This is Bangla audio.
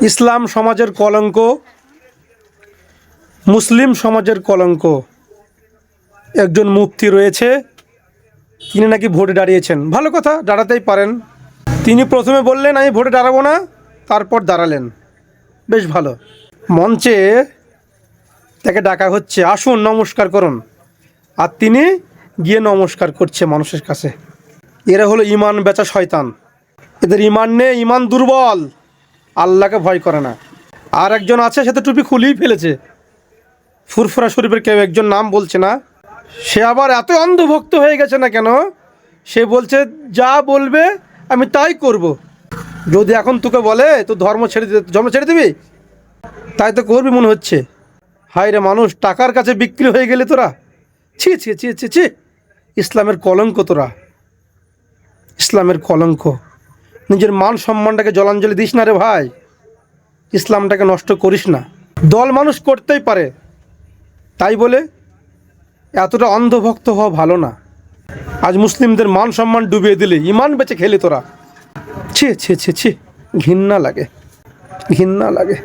ইসলাম সমাজের কলঙ্ক, মুসলিম সমাজের কলঙ্ক। একজন মুফতি রয়েছে, তিনি নাকি ভোটে দাঁড়িয়েছেন। ভালো কথা, দাঁড়াতেই পারেন। তিনি প্রথমে বললেন আমি ভোটে দাঁড়াবো না, তারপর দাঁড়ালেন, বেশ ভালো। মঞ্চে তাকে ডাকা হচ্ছে, আসুন নমস্কার করুন, আর তিনি গিয়ে নমস্কার করছে মানুষের কাছে। এরা হলো ইমান বেচা শয়তান। এদের ইমান নেই, ইমান দুর্বল, আল্লাহকে ভয় করে না। আর একজন আছে, সে তো টুপি খুলেই ফেলেছে, ফুরফুরা শরীফের কেউ একজন, নাম বলছে না। সে আবার এত অন্ধভক্ত হয়ে গেছে না কেন, সে বলছে যা বলবে আমি তাই করব। যদি এখন তোকে বলে তো ধর্ম ছেড়ে দিবি, তাই তো করবি মনে হচ্ছে। হায় রে মানুষ, টাকার কাছে বিক্রি হয়ে গেলে তোরা। ছি ছি ছি ছি ছি, ইসলামের কলঙ্ক তোরা, ইসলামের কলঙ্ক। নিজের মান সম্মানটাকে জলাঞ্জলি দিস না রে ভাই, ইসলামটাকে নষ্ট করিস না। দল মানুষ করতেই পারে, তাই বলে এতটা অন্ধভক্ত হওয়া ভালো না। আজ মুসলিমদের মান সম্মান ডুবিয়ে দিলে, ইমান বেঁচে খেলে তোরা। ছি ছি ছি ছি, ঘৃণা লাগে, ঘৃণা লাগে।